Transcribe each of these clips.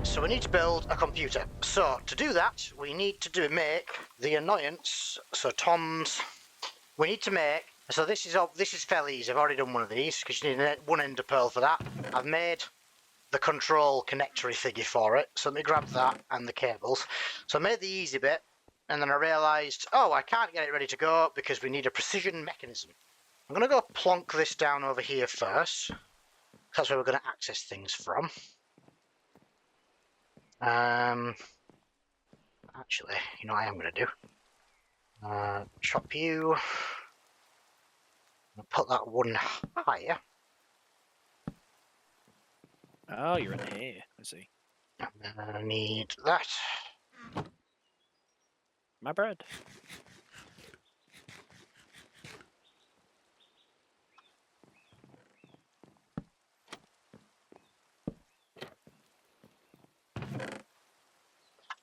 so we need to build a computer. So to do that, we need to make the annoyance. So Tom's, we need to make. So this is fairly easy. I've already done one of these because you need one ender pearl for that. I've made the control connectory thingy for it. So let me grab that and the cables. So I made the easy bit, and then I realised, oh, I can't get it ready to go because we need a precision mechanism. I'm going to go plonk this down over here first. That's where we're going to access things from. Actually, you know what I am going to do? Chop you. I'll put that one higher. Oh, you're in here. I see. And then I need that. My bread.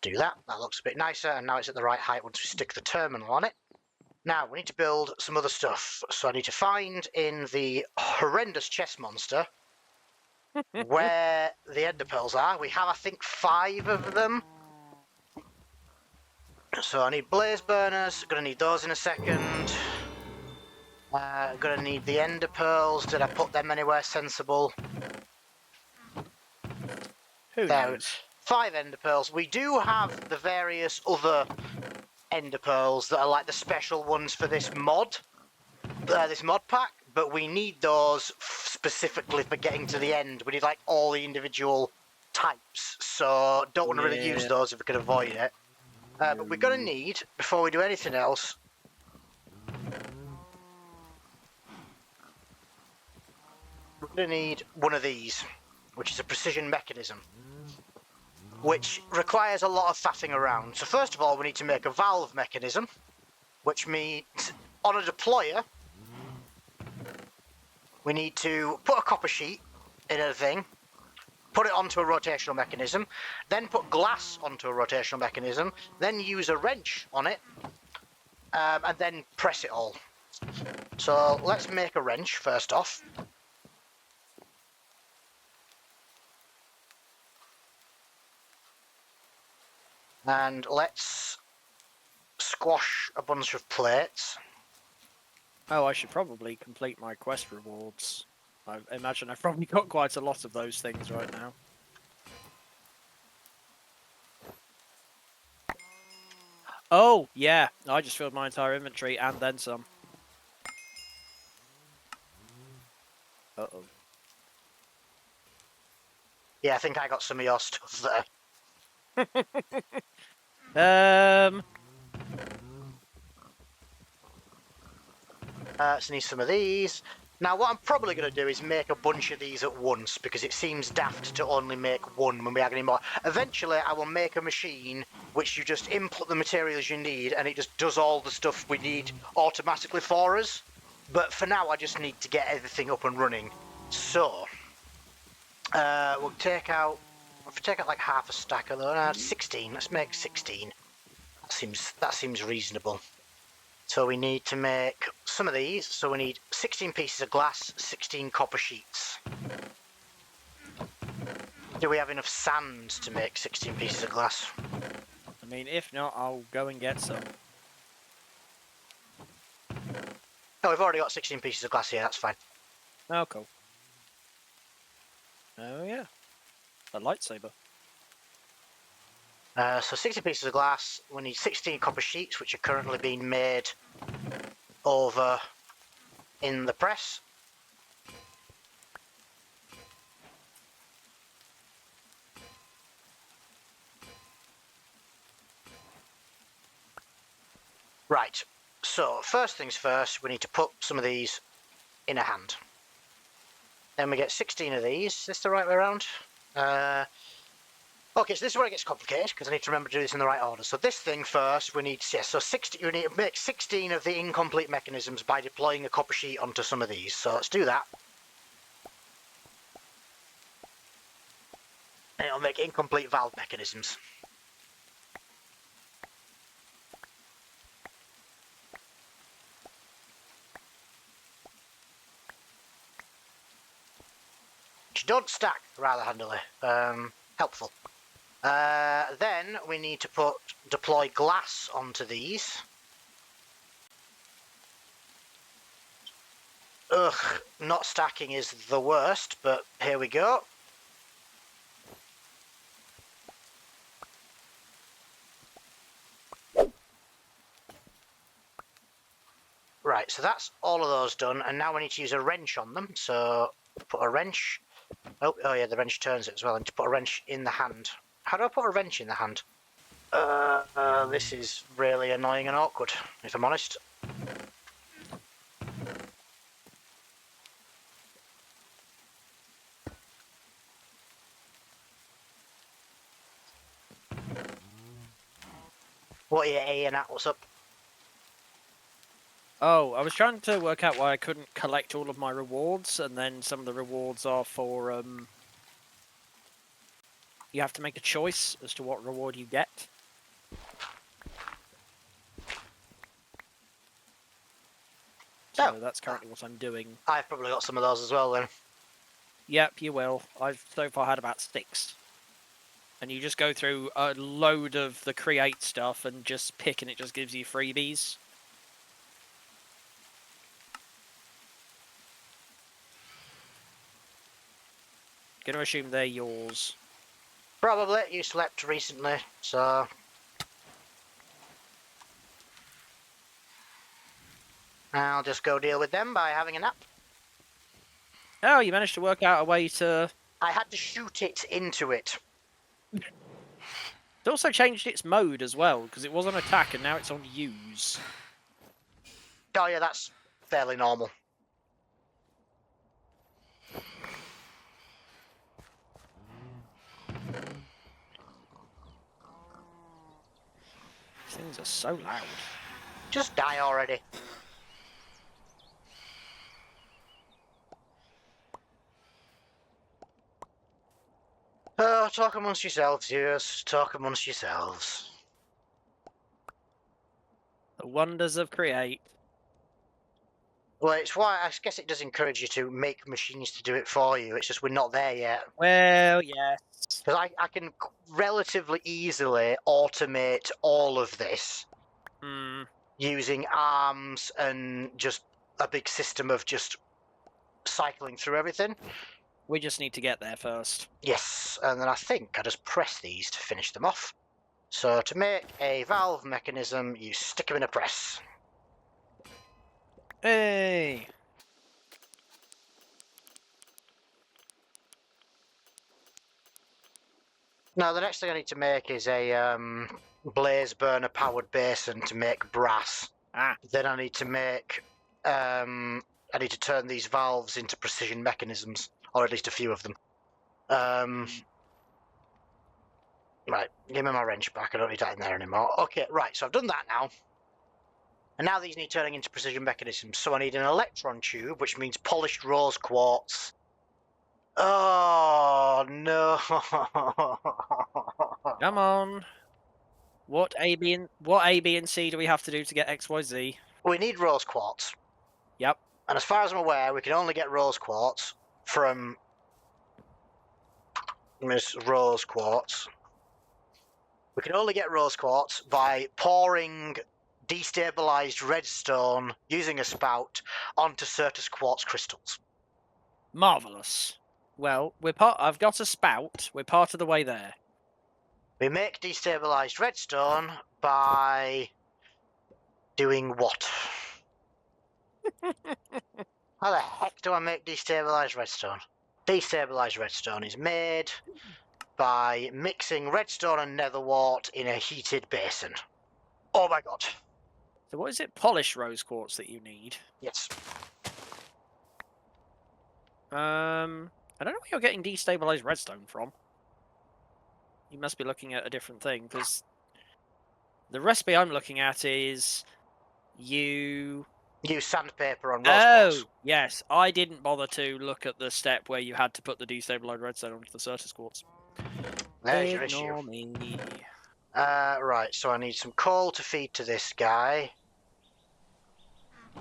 Do that. That looks a bit nicer, and now it's at the right height once we stick the terminal on it. Now, we need to build some other stuff. So I need to find in the horrendous chest monster where the ender pearls are. We have, I think, 5 of them. So I need blaze burners. Gonna need those in a second. Gonna need the ender pearls. Did I put them anywhere sensible? Who knows? 5 ender pearls. We do have the various other ender pearls that are like the special ones for this mod pack, but we need those specifically for getting to the end. We need like all the individual types, so don't want to really use those if we can avoid it. But we're going to need, before we do anything else, we're going to need one of these, which is a precision mechanism, which requires a lot of faffing around. So first of all, we need to make a valve mechanism, which means on a deployer, we need to put a copper sheet in a thing, put it onto a rotational mechanism, then put glass onto a rotational mechanism, then use a wrench on it, and then press it all. So let's make a wrench first off. And let's squash a bunch of plates. Oh, I should probably complete my quest rewards. I imagine I've probably got quite a lot of those things right now. Oh, yeah. I just filled my entire inventory and then some. Uh-oh. Yeah, I think I got some of your stuff there. So need some of these. Now what I'm probably going to do is make a bunch of these at once, because it seems daft to only make one when we have any more. Eventually I will make a machine which you just input the materials you need and it just does all the stuff we need automatically for us. But for now I just need to get everything up and running. So we'll take out like half a stack of those. 16. Let's make 16. That seems reasonable. So we need to make some of these. So we need 16 pieces of glass, 16 copper sheets. Do we have enough sand to make 16 pieces of glass? I mean, if not, I'll go and get some. Oh, we've already got 16 pieces of glass here, that's fine. Oh, cool. Oh, yeah. A lightsaber. So 60 pieces of glass, we need 16 copper sheets, which are currently being made over in the press. Right, so first things first, we need to put some of these in a hand. Then we get 16 of these. Is this the right way around? Okay, so this is where it gets complicated, because I need to remember to do this in the right order. So this thing first, we need, yes, so 60, we need to make 16 of the incomplete mechanisms by deploying a copper sheet onto some of these. So let's do that. And it'll make incomplete valve mechanisms. Which don't stack rather handily. Helpful. Then we need to deploy glass onto these. Ugh, not stacking is the worst, but here we go. Right, so that's all of those done, and now we need to use a wrench on them. So put a wrench. Oh yeah, the wrench turns it as well. I need to put a wrench in the hand. How do I put a wrench in the hand? This is really annoying and awkward, if I'm honest. What are you Ian at? What's up? Oh, I was trying to work out why I couldn't collect all of my rewards, and then some of the rewards are for, you have to make a choice as to what reward you get. So that's currently what I'm doing. I've probably got some of those as well then. Yep, you will. I've so far had about 6. And you just go through a load of the create stuff and just pick, and it just gives you freebies. Gonna assume they're yours. Probably. You slept recently, so... I'll just go deal with them by having a nap. Oh, you managed to work out a way to... I had to shoot it into it. It also changed its mode as well, because it was on attack and now it's on use. Oh yeah, that's fairly normal. Things are so loud. Just die already. Oh, talk amongst yourselves, yes. Talk amongst yourselves. The wonders of create. Well, it's why I guess it does encourage you to make machines to do it for you. It's just we're not there yet. Well, yes. Because I can relatively easily automate all of this using arms and just a big system of just cycling through everything. We just need to get there first. Yes, and then I think I just press these to finish them off. So to make a valve mechanism, you stick them in a press. Hey! Now the next thing I need to make is a blaze burner powered basin to make brass. Then I need to make I need to turn these valves into precision mechanisms, or at least a few of them. Right, give me my wrench back. I don't need that in there anymore. Okay, right, so I've done that now. And now these need turning into precision mechanisms. So I need an electron tube, which means polished rose quartz. Oh, no. Come on. What A, B, and C do we have to do to get X, Y, Z? We need rose quartz. Yep. And as far as I'm aware, we can only get rose quartz from Miss Rose Quartz. We can only get rose quartz by pouring destabilized redstone using a spout onto Certus quartz crystals. Marvelous. Well, I've got a spout. We're part of the way there. We make destabilized redstone by doing what? How the heck do I make destabilized redstone? Destabilized redstone is made by mixing redstone and nether wart in a heated basin. Oh my god. So what is it? Polished rose quartz that you need? Yes. I don't know where you're getting destabilized redstone from. You must be looking at a different thing, because the recipe I'm looking at is you... Use sandpaper on rose quartz. Oh, yes. I didn't bother to look at the step where you had to put the destabilized redstone onto the Certus quartz. There's your issue. Ignore me. Right, so I need some coal to feed to this guy.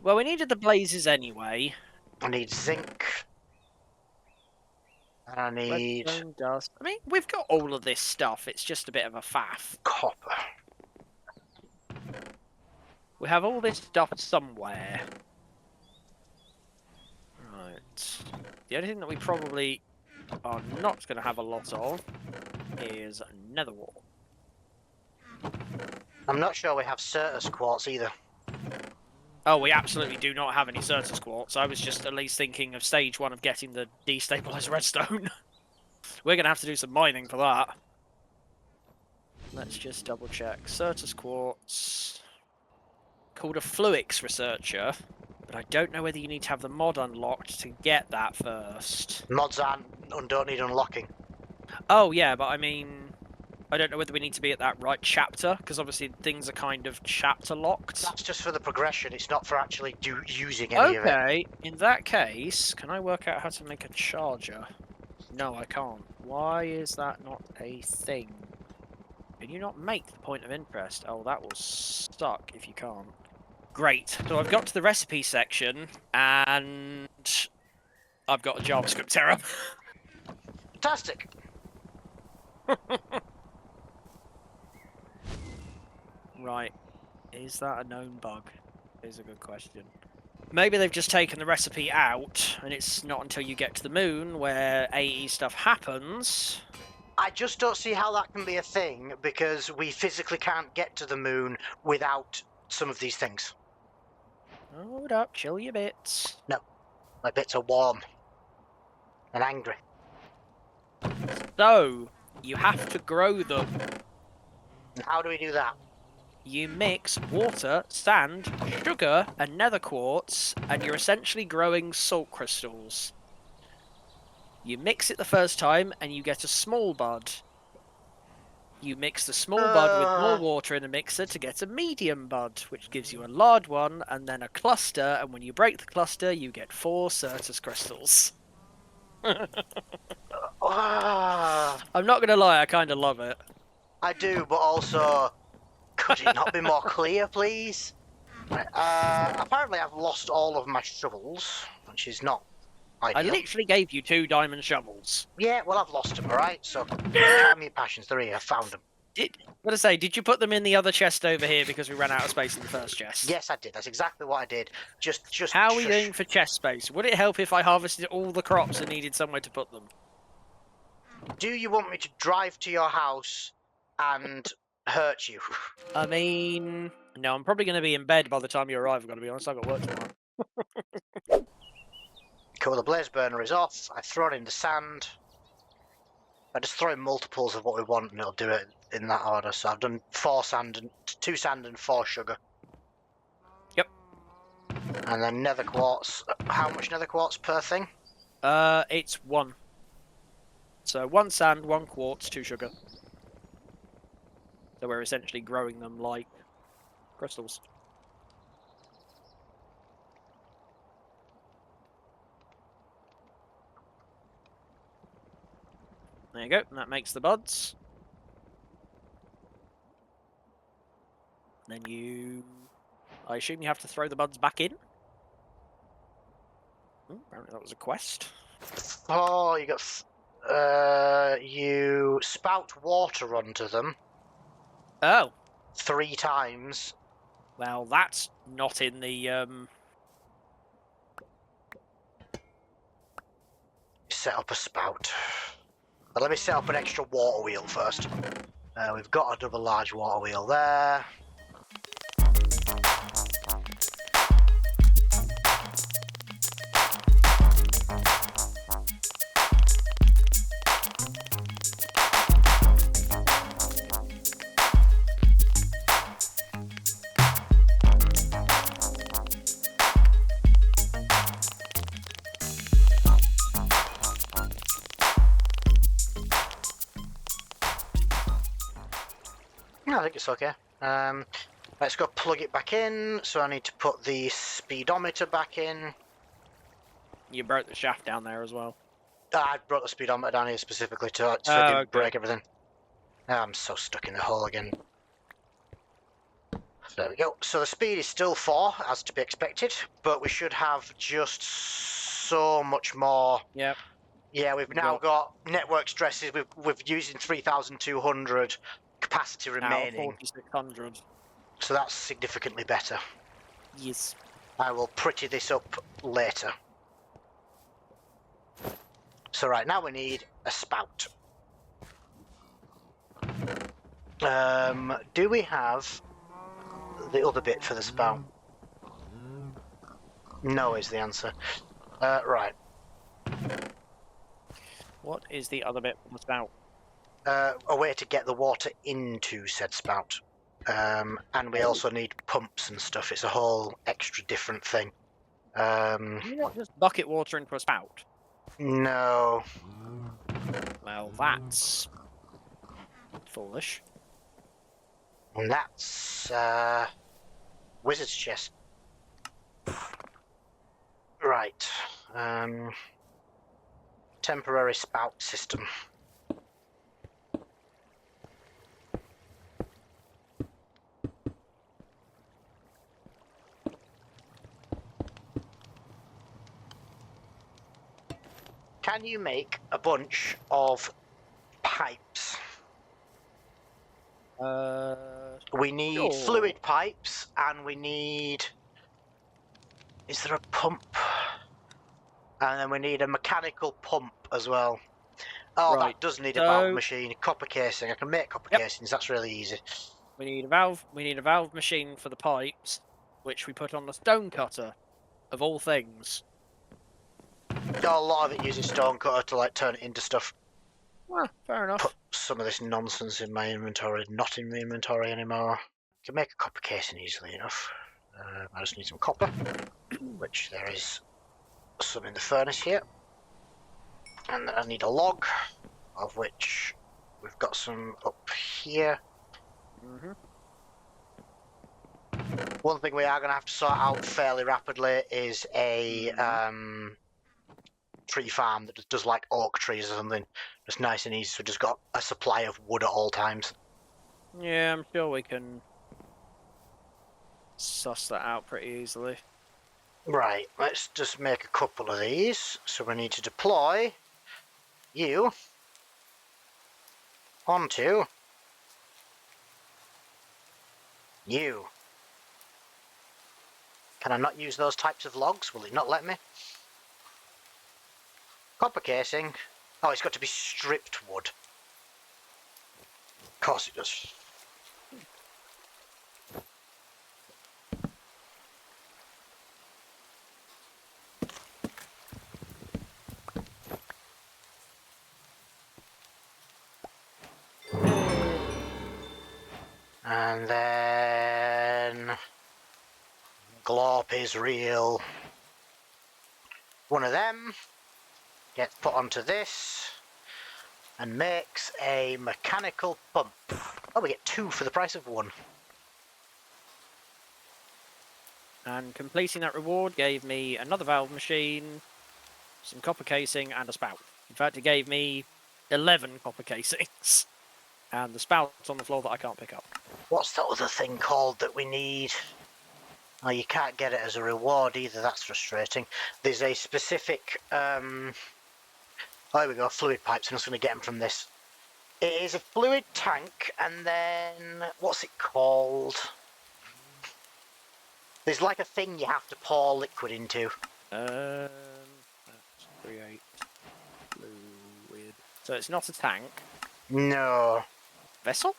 Well, we needed the blazes anyway. I need zinc. I need Redstone dust. I mean, we've got all of this stuff. It's just a bit of a faff. copper. We have all this stuff somewhere. Right. The only thing that we probably are not going to have a lot of is nether wall. I'm not sure we have Certus quartz either. Oh, we absolutely do not have any Certus quartz. I was just at least thinking of stage 1 of getting the destabilized redstone. We're going to have to do some mining for that. Let's just double check. Certus quartz. Called a Fluix researcher. But I don't know whether you need to have the mod unlocked to get that first. Mods don't need unlocking. Oh, yeah, but I mean... I don't know whether we need to be at that right chapter, because obviously things are kind of chapter locked. That's just for the progression, it's not for actually using any of it. Okay, in that case, can I work out how to make a charger? No, I can't. Why is that not a thing? Can you not make the point of interest? Oh, that will suck if you can't. Great. So I've got to the recipe section, and I've got a JavaScript error. Fantastic. Right. Is that a known bug? Is a good question. Maybe they've just taken the recipe out, and it's not until you get to the moon where AE stuff happens. I just don't see how that can be a thing, because we physically can't get to the moon without some of these things. Hold up, chill your bits. My bits are warm and angry. So, you have to grow them. And how do we do that? You mix water, sand, sugar, and nether quartz, and you're essentially growing salt crystals. You mix it the first time, and you get a small bud. You mix the small bud with more water in a mixer to get a medium bud, which gives you a large one, and then a cluster, and when you break the cluster, you get 4 Certus crystals. I'm not going to lie, I kind of love it. I do, but also, could it not be more clear, please? Apparently I've lost all of my shovels, which is not I ideal. literally gave you 2 diamond shovels. Yeah, well, I've lost them, alright? So, calm your passions, they're here, I found them. Did you put them in the other chest over here because we ran out of space in the first chest? Yes, I did, that's exactly what I did. Just How are we shush. doing for chest space? Would it help if I harvested all the crops and needed somewhere to put them? Do you want me to drive to your house and hurt you? I mean, no, I'm probably going to be in bed by the time you arrive, I've got to be honest. I've got work tomorrow. Cool, the blaze burner is off. I've thrown in the sand. I just throw in multiples of what we want and it'll do it in that order. So I've done 2 sand and 4 sugar. Yep. And then nether quartz. How much nether quartz per thing? It's 1. So 1 sand, 1 quartz, 2 sugar. So we're essentially growing them like crystals. There you go, and that makes the buds. Then I assume you have to throw the buds back in? Apparently that was a quest. Oh, you got... you spout water onto them Oh, 3 times. well that's not in the, Set up a spout. But let me set up an extra water wheel first. We've got a double large water wheel there. I think it's okay. Let's go plug it back in. So I need to put the speedometer back in. you broke the shaft down there as well. I brought the speedometer down here specifically so it didn't break everything. I'm so stuck in the hole again. There we go. So the speed is still 4, as to be expected, but we should have just so much more Yep. Yeah, we've now got network stresses. We're using 3,200 capacity out of remaining, 4,600. so that's significantly better. Yes. I will pretty this up later. So right now we need a spout. Do we have the other bit for the spout? No is the answer. Right. What is the other bit of the spout? A way to get the water into said spout. And we also need pumps and stuff. It's a whole extra different thing. Can you not just bucket water into a spout? No. Well, that's foolish. And that's wizard's chest. Right. Temporary spout system. Can you make a bunch of pipes? We need Sure. fluid pipes, and we need... Is there a pump? And then we need a mechanical pump as well. Oh, Right, that does need a valve so- machine. Copper casing. I can make copper Yep. casings. That's really easy. We need a valve. We need a valve machine for the pipes, which we put on the stone cutter, of all things. Got a lot of it using stone cutter to like turn it into stuff. Well, fair enough. Put some of this nonsense in my inventory. Not in my inventory anymore. I can make a copper casing easily enough. I just need some copper, which there is some in the furnace here. And I need a log, of which we've got some up here. Mm-hmm. One thing we are going to have to sort out fairly rapidly is a tree farm that does like oak trees or something. Just nice and easy, so just got a supply of wood at all times. Yeah, I'm sure we can suss that out pretty easily. Right, let's just make a couple of these. So we need to deploy you onto you. Can I not use those types of logs? Will it not let me? Copper casing. Oh, it's got to be stripped wood. Of course it does. And then Glorp is real. One of them gets put onto this and makes a mechanical pump. Oh, we get 2 for the price of 1. And completing that reward gave me another valve machine, some copper casing, and a spout. In fact, it gave me 11 copper casings. And the spout's on the floor that I can't pick up. What's that other thing called that we need? Oh, you can't get it as a reward either. That's frustrating. There's a specific... oh, here we go. Fluid pipes. I'm just going to get them from this. It is a fluid tank, and then... What's it called? There's like a thing you have to pour liquid into. Let's create fluid. So it's not a tank. No. Vessel?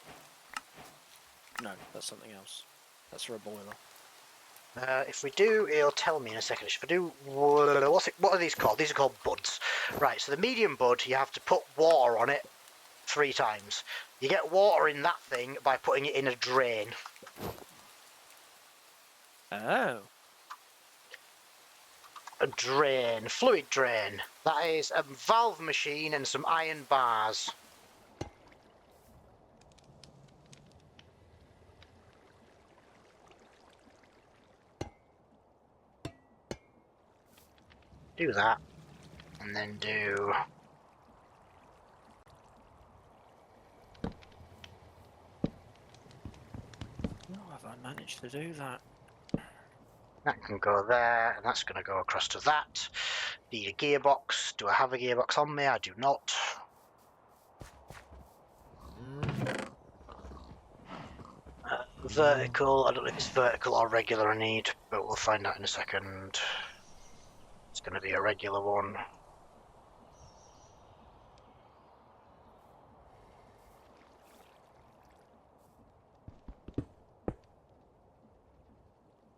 No, that's something else. That's for a boiler. If we do, it'll tell me in a second. If I do, what are these called? These are called buds. Right, so the medium bud, you have to put water on it 3 times. You get water in that thing by putting it in a drain. Oh. A drain, fluid drain. That is a valve machine and some iron bars. Do that, and then do... How have I managed to do that? That can go there, and that's going to go across to that. Need a gearbox. Do I have a gearbox on me? I do not. Vertical. I don't know if it's vertical or regular I need, but we'll find out in a second. It's going to be a regular one.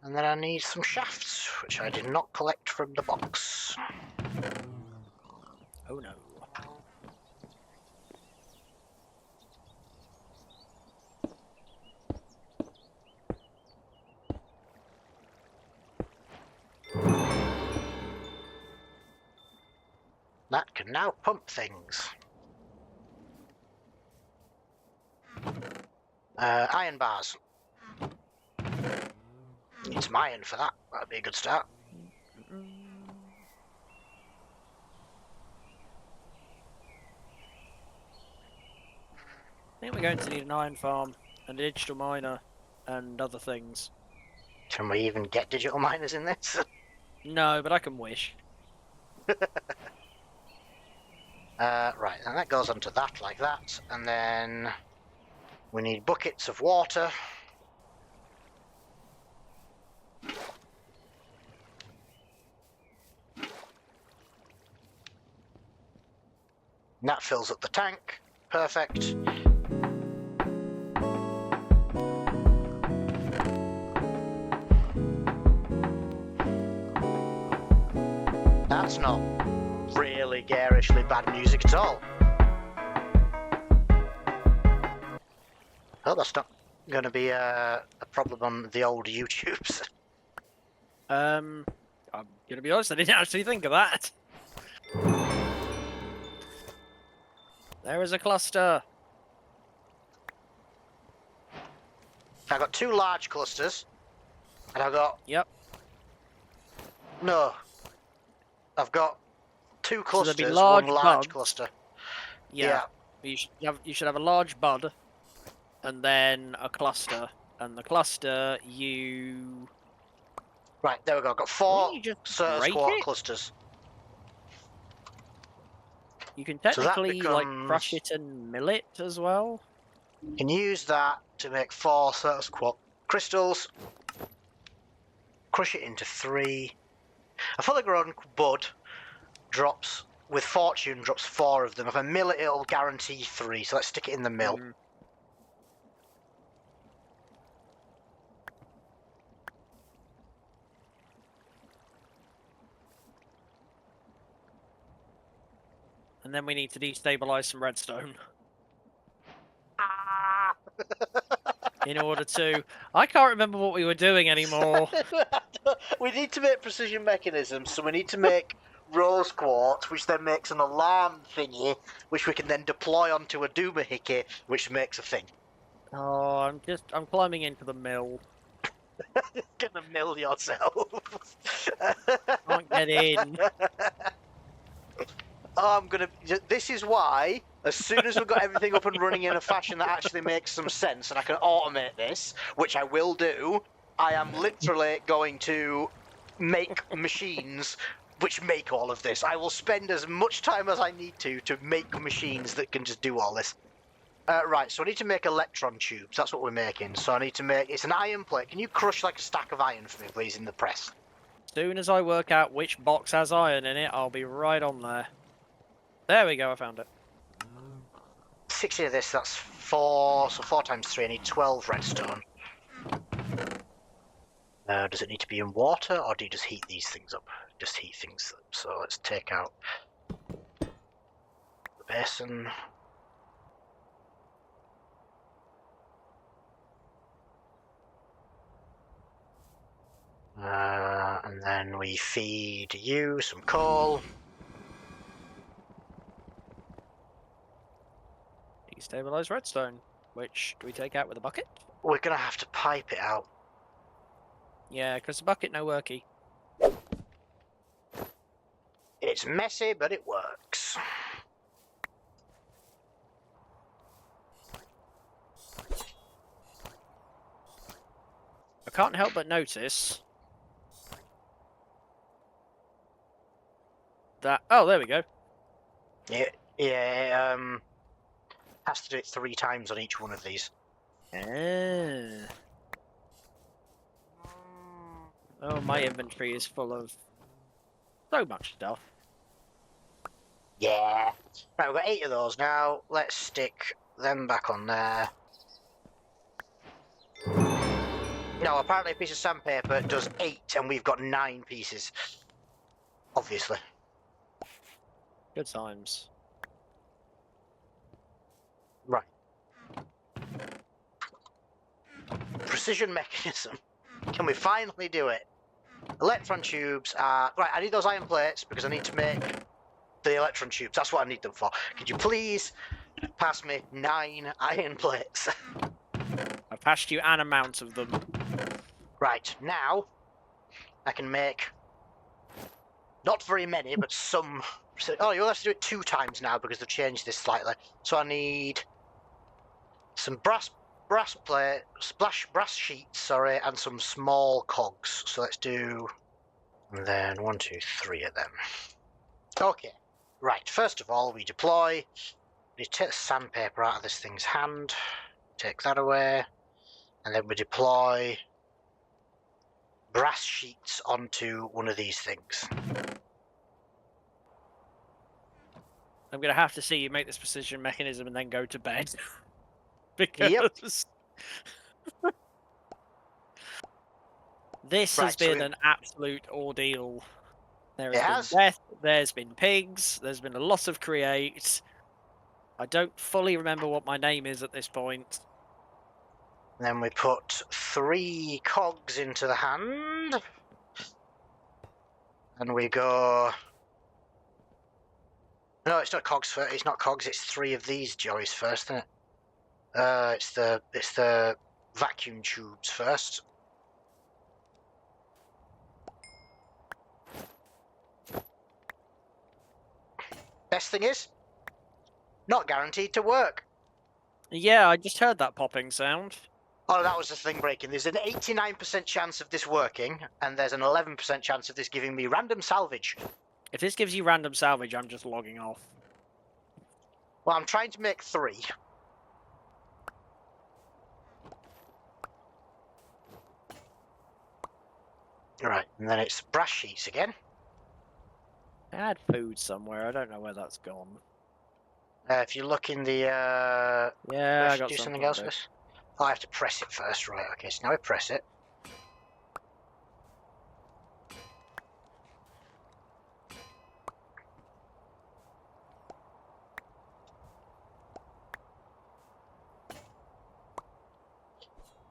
And then I need some shafts, which I did not collect from the box. Oh no. That can now pump things. Iron bars. Need some iron for that. That'd be a good start. I think we're going to need an iron farm, and a digital miner, and other things. Can we even get digital miners in this? No, but I can wish. Right, and that goes onto that like that, and then we need buckets of water. And that fills up the tank. Perfect. That's not really garishly bad music at all. Oh, that's not going to be a problem on the old YouTubes. I'm gonna be honest, I didn't actually think of that. There is a cluster. I've got two large clusters, and I've got... Yep. No. I've got two So clusters, there'll be large one large buds. cluster. Yeah. You should have a large bud, and then a cluster, and the cluster you. Right, there we go. I've got four Why don't you just Certus break quartz it? clusters. You can So that technically like becomes- crush it and mill it as well. You can use that to make four Certus quartz crystals. Crush it into three. A fully grown bud drops, with fortune, drops four of them. If I mill it, it'll guarantee three. So let's stick it in the mill. Mm. And then we need to destabilize some redstone Ah! in order to. I can't remember what we were doing anymore. We need to make precision mechanisms, so we need to make rose quartz, which then makes an alarm thingy, which we can then deploy onto a doohickey, which makes a thing. Oh, I'm climbing into the mill. Gonna mill yourself. Can't get in. Oh, I'm gonna. This is why, as soon as we've got everything up and running in a fashion that actually makes some sense, and I can automate this, which I will do, I am literally going to make machines which make all of this. I will spend as much time as I need to make machines that can just do all this. Right, so I need to make electron tubes. That's what we're making. So I need to make. It's an iron plate. Can you crush like a stack of iron for me, please, in the press? As soon as I work out which box has iron in it, I'll be right on there. There we go, I found it. 60 of this, that's 4. So 4 times 3, I need 12 redstone. Does it need to be in water, or do you just heat these things up? Just heat things up. So let's take out the basin. And then we feed you some coal. Destabilize redstone. Which do we take out with a bucket? We're gonna have to pipe it out. Yeah, because the bucket no worky. It's messy, but it works. I can't help but notice that. Oh, there we go. Yeah, has to do it 3 times on each one of these. Ah. Oh, my inventory is full of so much stuff. Yeah. Right, we've got 8 of those now. Let's stick them back on there. No, apparently a piece of sandpaper does 8, and we've got 9 pieces. Obviously. Good times. Right. Precision mechanism. Can we finally do it? Electron tubes are... Right, I need those iron plates because I need to make the electron tubes. That's what I need them for. Could you please pass me 9 iron plates? I passed you an amount of them. Right, now I can make not very many, but some. Oh, you'll have to do it 2 times now because they've changed this slightly. So I need some brass sheets, sorry, and some small cogs. So let's do, and then 1, 2, 3 of them. Okay, right. First of all, we deploy. We take the sandpaper out of this thing's hand. Take that away, and then we deploy brass sheets onto one of these things. I'm going to have to see you make this precision mechanism and then go to bed. Because Yep. this Right, has so been an absolute ordeal. There has It been has? death, there's been pigs, there's been a lot of create. I don't fully remember what my name is at this point. Then we put 3 cogs into the hand. And we go... No, it's not cogs first. It's not cogs. It's 3 of these joys first, isn't it? It's the vacuum tubes first. Best thing is, not guaranteed to work. Yeah, I just heard that popping sound. Oh, that was the thing breaking. There's an 89% chance of this working, and there's an 11% chance of this giving me random salvage. If this gives you random salvage, I'm just logging off. Well, I'm trying to make 3. Right, and then it's brass sheets again. I had food somewhere, I don't know where that's gone. If you look in the... Yeah, I got do something something else first? Oh, I have to press it first, right? Okay, so now I press it.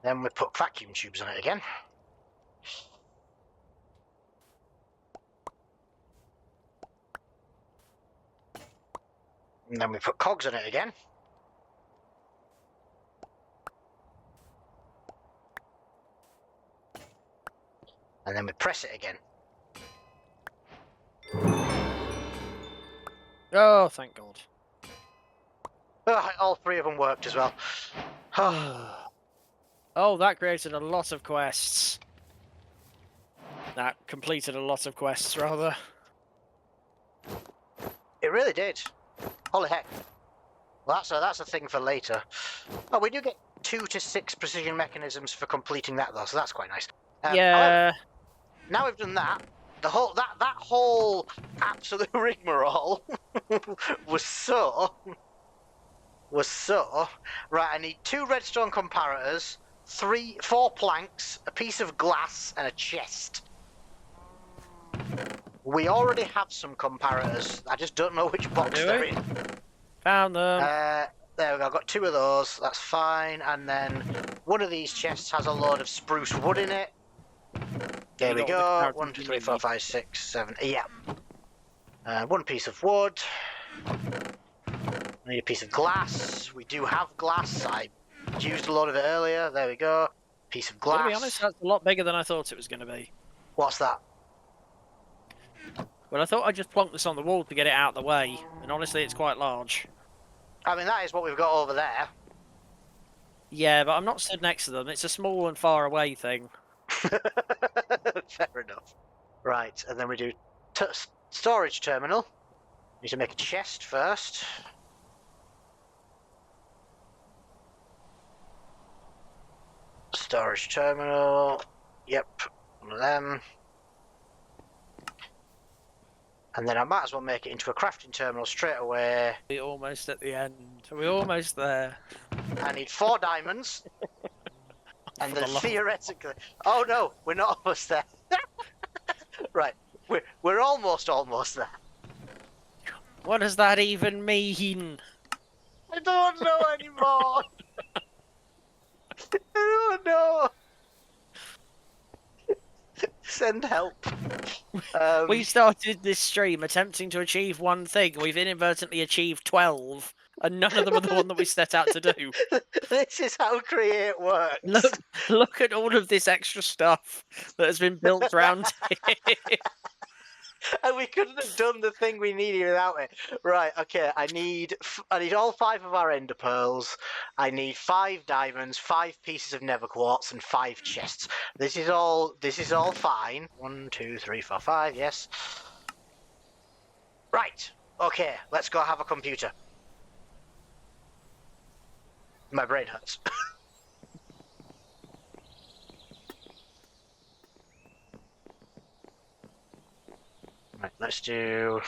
Then we put vacuum tubes on it again. And then we put cogs on it again. And then we press it again. Oh, thank God. Oh, all 3 of them worked as well. Oh, that created a lot of quests. That completed a lot of quests, rather. It really did. Holy heck. Well, that's a thing for later. Oh, we do get 2 to 6 precision mechanisms for completing that, though, so that's quite nice. Yeah. However, now we've done that, the whole that whole absolute rigmarole was so right. I need 2 redstone comparators, 4 planks, a piece of glass, and a chest. We already have some comparators. I just don't know which box Do they're we? in. Found them. There we go. I've got 2 of those. That's fine. And then one of these chests has a load of spruce wood in it. There we go. 1, 2, 3, 4, 5, 6, 7. Yeah. 1 piece of wood. I need a piece of glass. We do have glass. I used a lot of it earlier. There we go. Piece of glass. To be honest, that's a lot bigger than I thought it was going to be. What's that? Well, I thought I'd just plonk this on the wall to get it out of the way, and honestly, it's quite large. I mean, that is what we've got over there. Yeah, but I'm not stood next to them. It's a small and far away thing. Fair enough. Right, and then we do Storage terminal. Need to make a chest first. Storage terminal. Yep, one of them. And then I might as well make it into a crafting terminal straight away. We're almost at the end. We're almost there. I need 4 diamonds. And then For the love- theoretically... Oh no, we're not almost there. Right, we're almost there. What does that even mean? I don't know anymore. I don't know. Send help. We started this stream attempting to achieve one thing. We've inadvertently achieved 12, and none of them are the one that we set out to do. This is how Create works. Look at all of this extra stuff that has been built around here. And we couldn't have done the thing we needed without it. Right, okay, I need all 5 of our ender pearls. I need 5 diamonds, 5 pieces of nether quartz, and 5 chests. This is all fine. 1, 2, 3, 4, 5, yes. Right, okay, let's go have a computer. My brain hurts. Right, let's do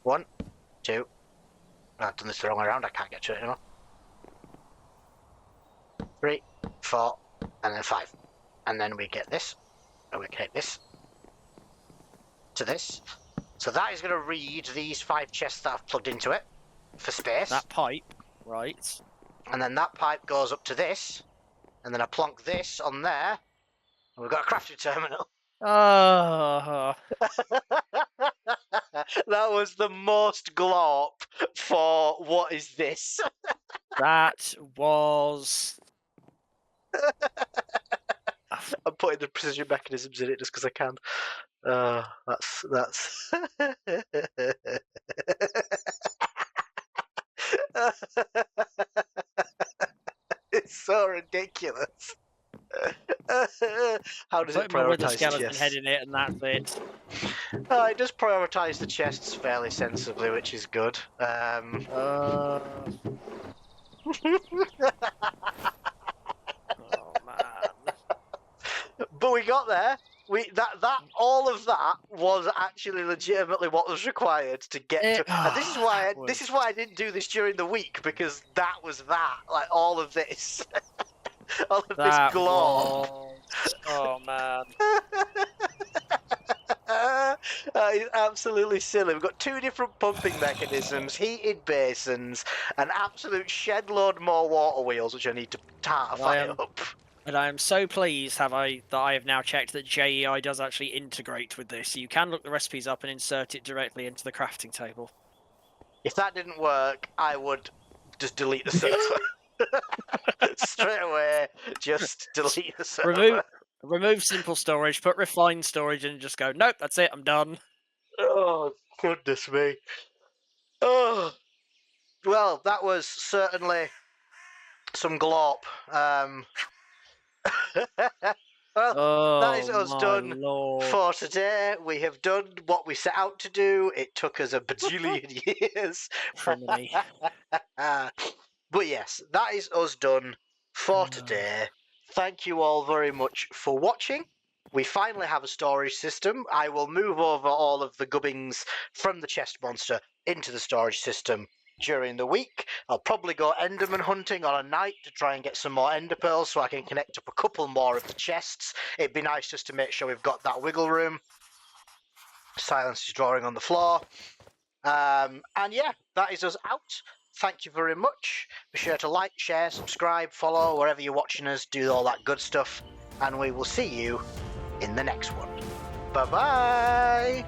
1, 2. I've done this the wrong way around, I can't get to it anymore. 3, 4, and then 5. And then we get this, and we connect this to this. So that is going to read these 5 chests that I've plugged into it for space. That pipe, right. And then that pipe goes up to this, and then I plonk this on there, and we've got a crafting terminal. Oh. That was the most glorp for what is this? That was... I'm putting the precision mechanisms in it just because I can. That's it's so ridiculous. How does it Put the prioritise the skeleton chests? head in it, and that's it. It does prioritise the chests fairly sensibly, which is good. Oh man! But we got there. All of that was actually legitimately what was required to get to. And this is why I didn't do this during the week, because that was that. Like all of this, all of this glorp. Oh man! It's absolutely silly. We've got 2 different pumping mechanisms, heated basins, an absolute shed load more water wheels, which I need to fire up. And I am so pleased that I have now checked that JEI does actually integrate with this. You can look the recipes up and insert it directly into the crafting table. If that didn't work, I would just delete the server. Straight away, just delete the server. Remove simple storage, put refined storage, and just go, nope, that's it, I'm done. Oh, goodness me. Oh, well, that was certainly some glorp. Well, that is us done for today. We have done what we set out to do. It took us a bajillion years. But yes, that is us done for today. Thank you all very much for watching. We finally have a storage system. I will move over all of the gubbins from the chest monster into the storage system during the week. I'll probably go enderman hunting on a night to try and get some more ender pearls so I can connect up a couple more of the chests. It'd be nice just to make sure we've got that wiggle room. Silence is drawing on the floor. And yeah, that is us out. Thank you very much. Be sure to like, share, subscribe, follow, wherever you're watching us, do all that good stuff. And we will see you in the next one. Bye-bye!